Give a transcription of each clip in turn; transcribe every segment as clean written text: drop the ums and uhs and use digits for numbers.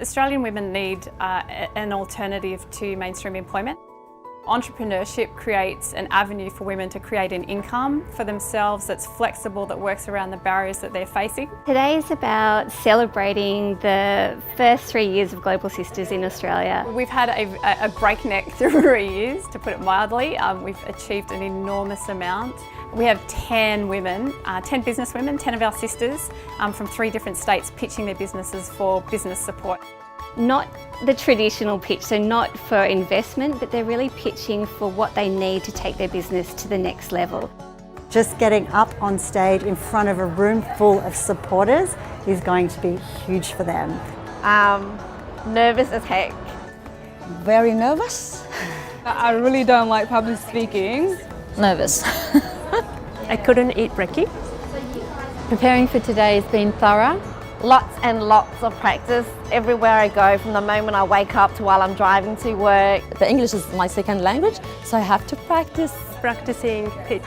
Australian women need an alternative to mainstream employment. Entrepreneurship creates an avenue for women to create an income for themselves that's flexible, that works around the barriers that they're facing. Today is about celebrating the first 3 years of Global Sisters in Australia. We've had a breakneck 3 years, to put it mildly. We've achieved an enormous amount. We have 10 women, 10 business women, 10 of our sisters from 3 different states pitching their businesses for business support. Not the traditional pitch, so not for investment, but they're really pitching for what they need to take their business to the next level. Just getting up on stage in front of a room full of supporters is going to be huge for them. Nervous as heck. Very nervous. I really don't like public speaking. Nervous. I couldn't eat brekkie. Preparing for today has been thorough. Lots and lots of practice everywhere I go, from the moment I wake up to while I'm driving to work. The English is my second language, so I have to practice. Practicing pitch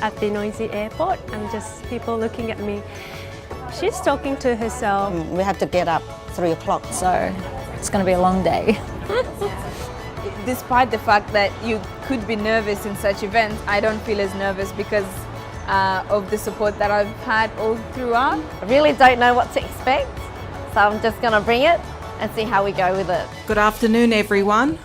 at the noisy airport and just people looking at me. She's talking to herself. We have to get up 3 o'clock. So it's going to be a long day. Despite the fact that you could be nervous in such events, I don't feel as nervous because of the support that I've had all throughout. I really don't know what to expect, so I'm just going to bring it and see how we go with it. Good afternoon, everyone,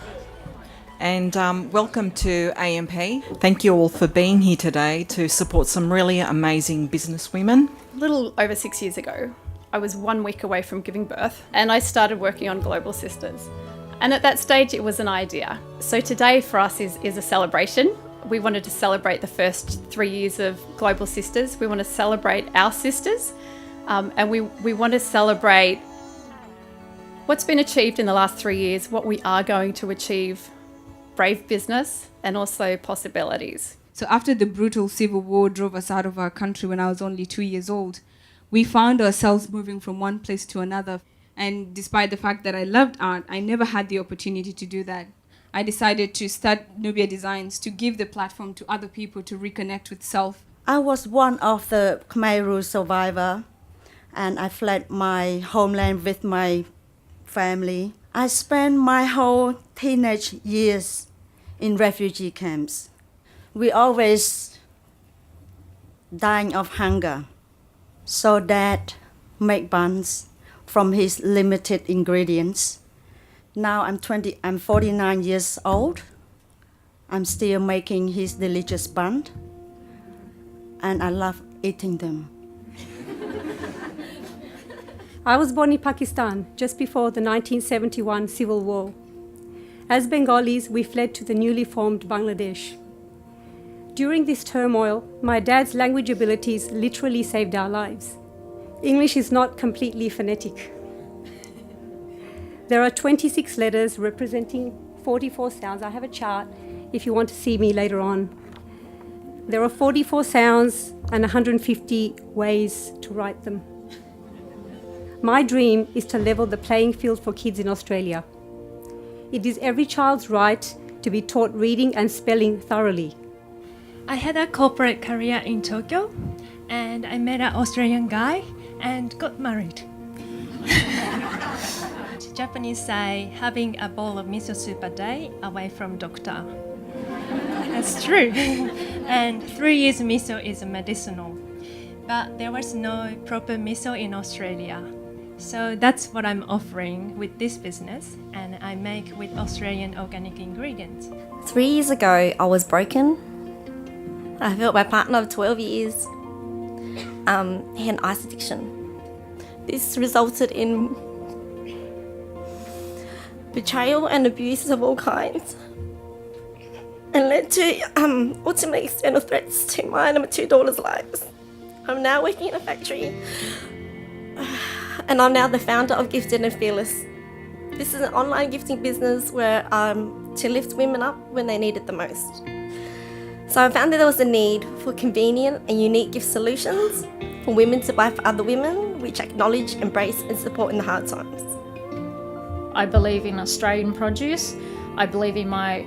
and welcome to AMP. Thank you all for being here today to support some really amazing business women. A little over 6 years ago, I was 1 week away from giving birth and I started working on Global Sisters. And at that stage, it was an idea. So today for us is a celebration. We wanted to celebrate the first 3 years of Global Sisters. We want to celebrate our sisters, and we want to celebrate what's been achieved in the last 3 years, what we are going to achieve, brave business, and also possibilities. So after the brutal civil war drove us out of our country when I was only 2 years old, we found ourselves moving from one place to another. And despite the fact that I loved art, I never had the opportunity to do that. I decided to start NUBIA Designs to give the platform to other people to reconnect with self. I was one of the Khmer Rouge survivor, and I fled my homeland with my family. I spent my whole teenage years in refugee camps. We always dying of hunger. So Dad made buns from his limited ingredients. Now I'm 49 years old. I'm still making his delicious bun, and I love eating them. I was born in Pakistan just before the 1971 civil war. As Bengalis, we fled to the newly formed Bangladesh. During this turmoil, my dad's language abilities literally saved our lives. English is not completely phonetic. There are 26 letters representing 44 sounds. I have a chart if you want to see me later on. There are 44 sounds and 150 ways to write them. My dream is to level the playing field for kids in Australia. It is every child's right to be taught reading and spelling thoroughly. I had a corporate career in Tokyo, and I met an Australian guy and got married. Japanese say having a bowl of miso soup a day away from doctor. That's true. And 3 years miso is medicinal. But there was no proper miso in Australia. So that's what I'm offering with this business, and I make with Australian organic ingredients. 3 years ago, I was broken. I felt my partner of 12 years. He had an ice addiction. This resulted in betrayal and abuse of all kinds, and led to ultimately external threats to mine and my 2 daughters' lives. I'm now working in a factory, and I'm now the founder of Gifted and Fearless. This is an online gifting business where to lift women up when they need it the most. So I found that there was a need for convenient and unique gift solutions for women to buy for other women, which acknowledge, embrace and support in the hard times. I believe in Australian produce. I believe in my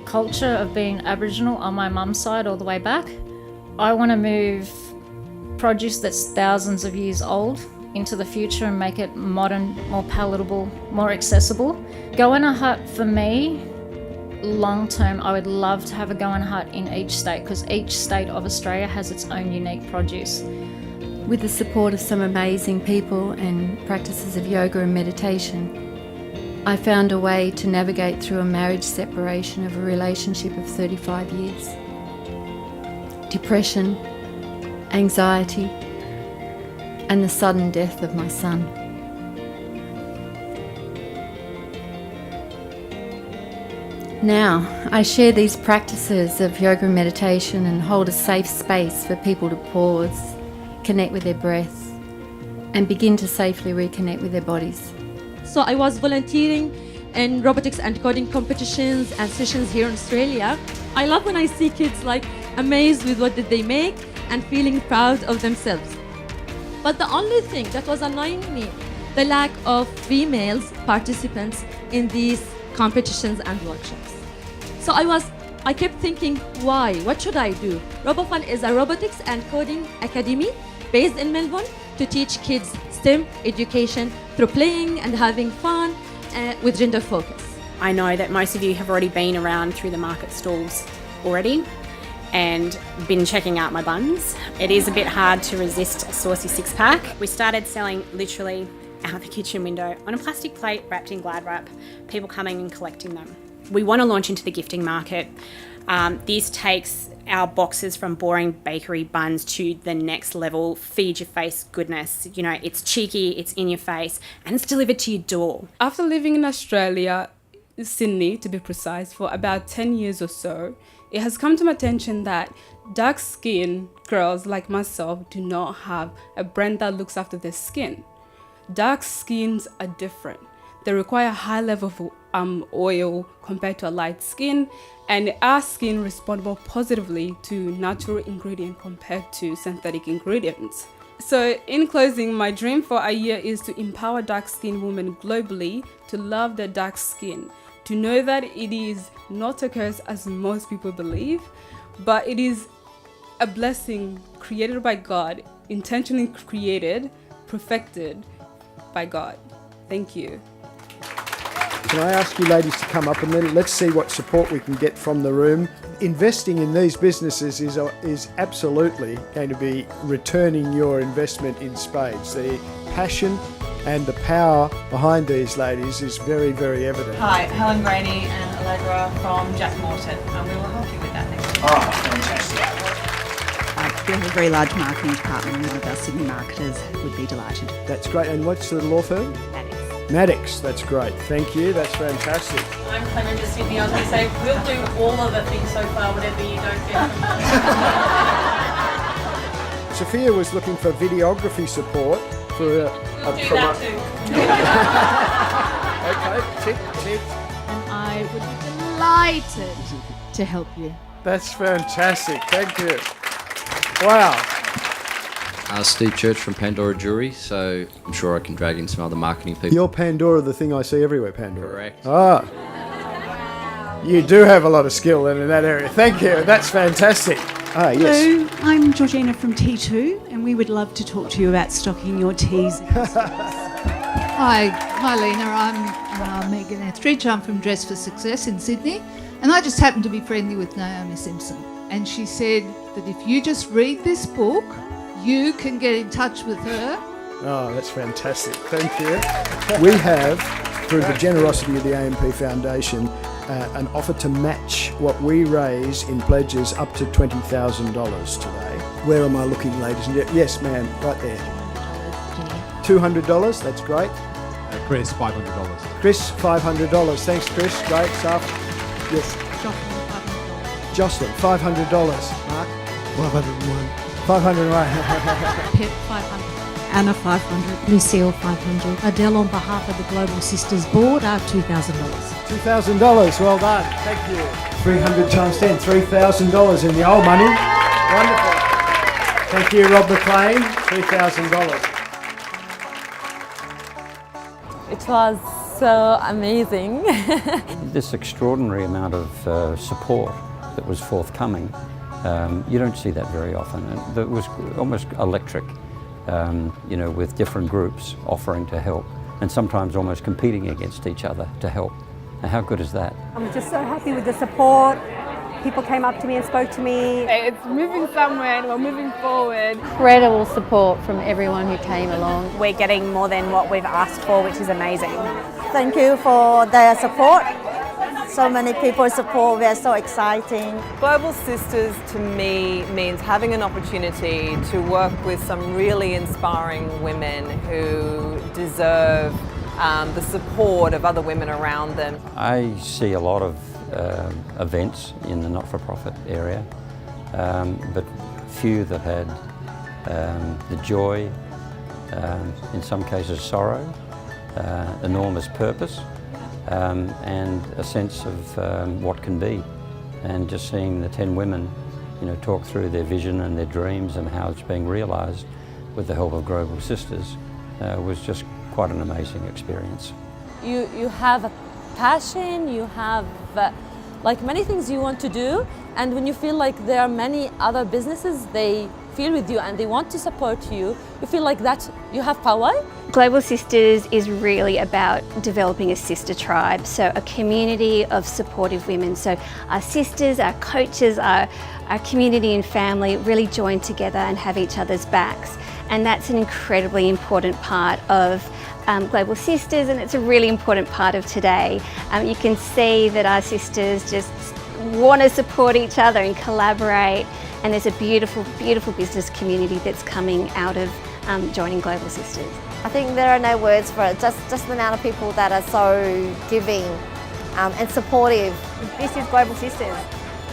culture of being Aboriginal on my mum's side all the way back. I want to move produce that's thousands of years old into the future and make it modern, more palatable, more accessible. GOANNA hut for me, long term, I would love to have a GOANNA hut in each state because each state of Australia has its own unique produce. With the support of some amazing people and practices of yoga and meditation, I found a way to navigate through a marriage separation of a relationship of 35 years. Depression, anxiety, and the sudden death of my son. Now, I share these practices of yoga and meditation and hold a safe space for people to pause, connect with their breath, and begin to safely reconnect with their bodies. So I was volunteering in robotics and coding competitions and sessions here in Australia. I love when I see kids like amazed with what did they make and feeling proud of themselves. But the only thing that was annoying me, the lack of female participants in these competitions and workshops. So I kept thinking, why? What should I do? ROBOFUN is a robotics and coding academy based in Melbourne to teach kids STEM education through playing and having fun with gender focus. I know that most of you have already been around through the market stalls already and been checking out my buns. It is a bit hard to resist a saucy six-pack. We started selling literally out the kitchen window on a plastic plate wrapped in Glad wrap, people coming and collecting them. We want to launch into the gifting market. This takes our boxes from boring bakery buns to the next level, feed your face goodness. You know, it's cheeky, it's in your face, and it's delivered to your door. After living in Australia, Sydney to be precise, for about 10 years or so, it has come to my attention that dark-skinned girls like myself do not have a brand that looks after their skin. Dark skins are different. They require a high level of oil compared to a light skin, and our skin responds more positively to natural ingredients compared to synthetic ingredients. So in closing, my dream for AYIA is to empower dark-skinned women globally to love their dark skin, to know that it is not a curse as most people believe, but it is a blessing created by God, intentionally created, perfected by God. Thank you. Can I ask you ladies to come up and then let's see what support we can get from the room. Investing in these businesses is absolutely going to be returning your investment in spades. The passion and the power behind these ladies is very, very evident. Hi, Helen, Graney and Allegra from Jack Morton, and we will help you with that next. Oh, fantastic. We have a very large marketing department and one of our Sydney marketers would be delighted. That's great. And what's the law firm? Maddox, that's great. Thank you, that's fantastic. I'm Clement to Sydney. I was going to say, we'll do all of the things so far, whatever you don't get. Sophia was looking for videography support for a We'll do that too. Okay, tick. And I would be delighted to help you. That's fantastic, thank you. Wow. Steve Church from Pandora Jewelry, so I'm sure I can drag in some other marketing people. You're Pandora, the thing I see everywhere, Pandora. Correct. Ah. You do have a lot of skill in that area. Thank you, that's fantastic. Ah, yes. Hello, I'm Georgina from T2, and we would love to talk to you about stocking your teas. Hi, Lina. I'm Megan Etheridge. I'm from Dress for Success in Sydney, and I just happen to be friendly with Naomi Simpson. And she said that if you just read this book, you can get in touch with her. Oh, that's fantastic. Thank you. We have, through the generosity of the AMP Foundation, an offer to match what we raise in pledges up to $20,000 today. Where am I looking, ladies and gentlemen? Yes, ma'am, right there. $200, that's great. Chris, $500. Chris, $500. Thanks, Chris. Great stuff. Yes. Jocelyn, $500. Mark? 501. 501. Pip, 500. Anna, 500. Lucille, 500. Adele, on behalf of the Global Sisters Board, $2,000. $2,000, well done. Thank you. 300 times 10, $3,000 in the old money. Wonderful. Thank you, Rob McLean, $3,000. It was so amazing. This extraordinary amount of support that was forthcoming, you don't see that very often. It was almost electric. with different groups offering to help and sometimes almost competing against each other to help. Now, how good is that? I'm just so happy with the support. People came up to me and spoke to me. It's moving somewhere and we're moving forward. Incredible support from everyone who came along. We're getting more than what we've asked for, which is amazing. Thank you for their support. So many people support, we are so exciting. Global Sisters to me means having an opportunity to work with some really inspiring women who deserve the support of other women around them. I see a lot of events in the not-for-profit area, but few that had the joy, in some cases sorrow, enormous purpose, and a sense of what can be. And just seeing the 10 women, talk through their vision and their dreams and how it's being realised with the help of Global Sisters was just quite an amazing experience. You have a passion, you have like many things you want to do, and when you feel like there are many other businesses, they feel with you and they want to support you, you feel like that you have power. Global Sisters is really about developing a sister tribe, so a community of supportive women. So our sisters, our coaches, our community and family really join together and have each other's backs. And that's an incredibly important part of Global Sisters, and it's a really important part of today. You can see that our sisters just want to support each other and collaborate, and there's a beautiful, beautiful business community that's coming out of joining Global Sisters. I think there are no words for it, just the amount of people that are so giving and supportive. This is Global Sisters.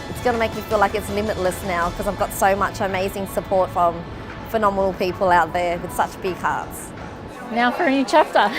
It's going to make me feel like it's limitless now because I've got so much amazing support from phenomenal people out there with such big hearts. Now for a new chapter.